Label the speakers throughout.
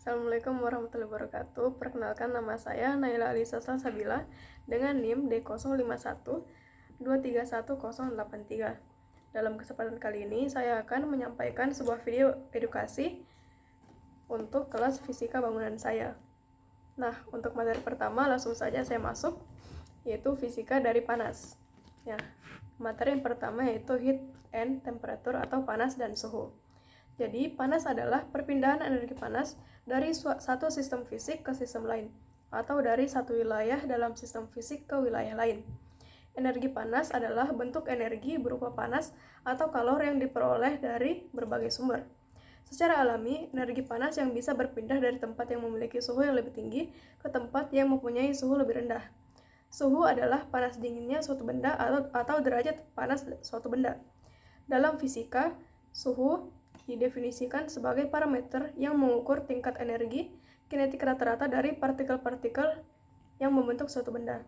Speaker 1: Assalamualaikum warahmatullahi wabarakatuh. Perkenalkan, nama saya Naila Alisa Salsabila dengan NIM D0512311083. Dalam kesempatan kali ini saya akan menyampaikan sebuah video edukasi untuk kelas fisika bangunan saya. Nah, untuk materi pertama langsung saja saya masuk, yaitu fisika dari panas. Ya, materi yang pertama yaitu heat and temperature atau panas dan suhu. Jadi, panas adalah perpindahan energi panas dari satu sistem fisik ke sistem lain, atau dari satu wilayah dalam sistem fisik ke wilayah lain. Energi panas adalah bentuk energi berupa panas atau kalor yang diperoleh dari berbagai sumber. Secara alami, energi panas yang bisa berpindah dari tempat yang memiliki suhu yang lebih tinggi ke tempat yang mempunyai suhu lebih rendah. Suhu adalah panas dinginnya suatu benda atau derajat panas suatu benda. Dalam fisika, suhu didefinisikan sebagai parameter yang mengukur tingkat energi kinetik rata-rata dari partikel-partikel yang membentuk suatu benda.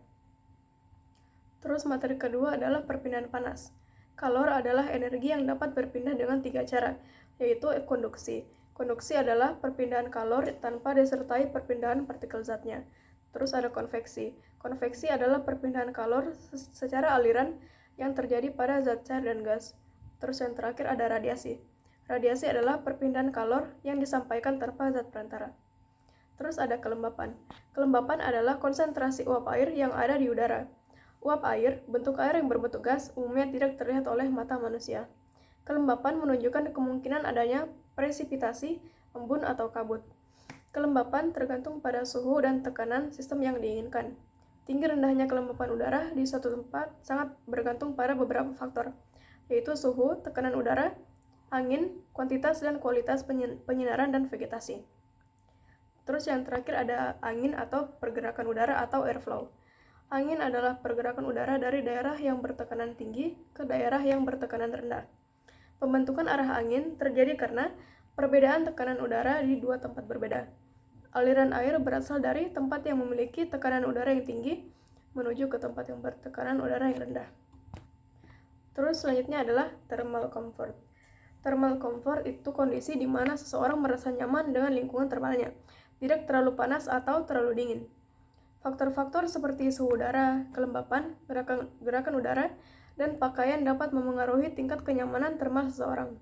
Speaker 1: Terus materi kedua adalah perpindahan panas. Kalor adalah energi yang dapat berpindah dengan 3 cara, yaitu konduksi. Konduksi adalah perpindahan kalor tanpa disertai perpindahan partikel zatnya. Terus ada konveksi. Konveksi adalah perpindahan kalor secara aliran yang terjadi pada zat cair dan gas. Terus yang terakhir ada radiasi. Radiasi adalah perpindahan kalor yang disampaikan tanpa zat perantara. Terus ada kelembapan. Kelembapan adalah konsentrasi uap air yang ada di udara. Uap air, bentuk air yang berbentuk gas, umumnya tidak terlihat oleh mata manusia. Kelembapan menunjukkan kemungkinan adanya presipitasi, embun atau kabut. Kelembapan tergantung pada suhu dan tekanan sistem yang diinginkan. Tinggi rendahnya kelembapan udara di suatu tempat sangat bergantung pada beberapa faktor, yaitu suhu, tekanan udara, angin, kuantitas dan kualitas penyinaran dan vegetasi. Terus yang terakhir ada angin atau pergerakan udara atau airflow. Angin adalah pergerakan udara dari daerah yang bertekanan tinggi ke daerah yang bertekanan rendah. Pembentukan arah angin terjadi karena perbedaan tekanan udara di dua tempat berbeda. Aliran air berasal dari tempat yang memiliki tekanan udara yang tinggi menuju ke tempat yang bertekanan udara yang rendah. Terus selanjutnya adalah thermal comfort. Thermal comfort itu kondisi di mana seseorang merasa nyaman dengan lingkungan termalnya, tidak terlalu panas atau terlalu dingin. Faktor-faktor seperti suhu udara, kelembapan, gerakan udara, dan pakaian dapat memengaruhi tingkat kenyamanan termal seseorang.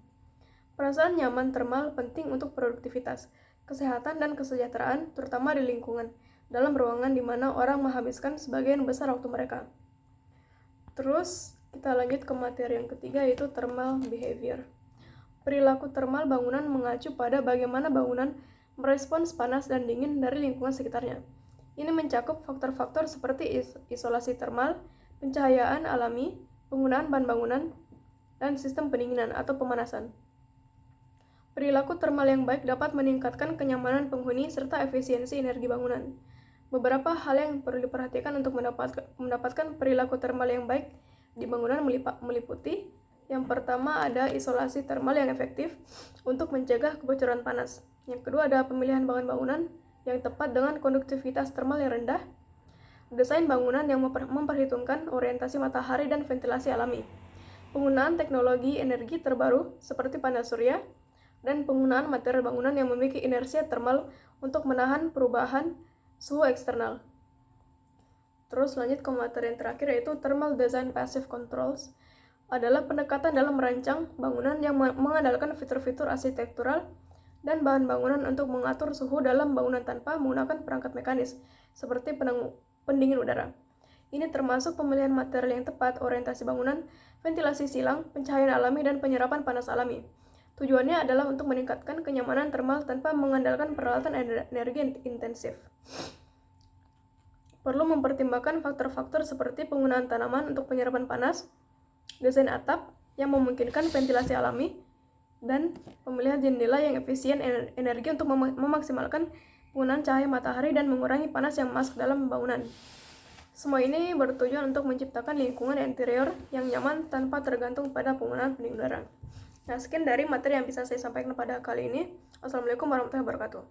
Speaker 1: Perasaan nyaman termal penting untuk produktivitas, kesehatan, dan kesejahteraan, terutama di lingkungan, dalam ruangan di mana orang menghabiskan sebagian besar waktu mereka. Terus, kita lanjut ke materi yang ketiga, yaitu thermal behavior. Perilaku termal bangunan mengacu pada bagaimana bangunan merespons panas dan dingin dari lingkungan sekitarnya. Ini mencakup faktor-faktor seperti isolasi termal, pencahayaan alami, penggunaan bahan bangunan, dan sistem pendinginan atau pemanasan. Perilaku termal yang baik dapat meningkatkan kenyamanan penghuni serta efisiensi energi bangunan. Beberapa hal yang perlu diperhatikan untuk mendapatkan perilaku termal yang baik di bangunan meliputi: yang pertama ada isolasi termal yang efektif untuk mencegah kebocoran panas. Yang kedua ada pemilihan bahan bangunan yang tepat dengan konduktivitas termal yang rendah. Desain bangunan yang memperhitungkan orientasi matahari dan ventilasi alami. Penggunaan teknologi energi terbaru seperti panel surya dan penggunaan material bangunan yang memiliki inersia termal untuk menahan perubahan suhu eksternal. Terus lanjut ke materi yang terakhir, yaitu thermal design passive controls. Adalah pendekatan dalam merancang bangunan yang mengandalkan fitur-fitur arsitektural dan bahan bangunan untuk mengatur suhu dalam bangunan tanpa menggunakan perangkat mekanis, seperti pendingin udara. Ini termasuk pemilihan material yang tepat, orientasi bangunan, ventilasi silang, pencahayaan alami, dan penyerapan panas alami. Tujuannya adalah untuk meningkatkan kenyamanan termal tanpa mengandalkan peralatan energi intensif. Perlu mempertimbangkan faktor-faktor seperti penggunaan tanaman untuk penyerapan panas, desain atap yang memungkinkan ventilasi alami, dan pemilihan jendela yang efisien energi untuk memaksimalkan penggunaan cahaya matahari dan mengurangi panas yang masuk dalam bangunan. Semua ini bertujuan untuk menciptakan lingkungan interior yang nyaman tanpa tergantung pada penggunaan pendingin udara. Nah, sekian dari materi yang bisa saya sampaikan pada kali ini. Wassalamualaikum warahmatullahi wabarakatuh.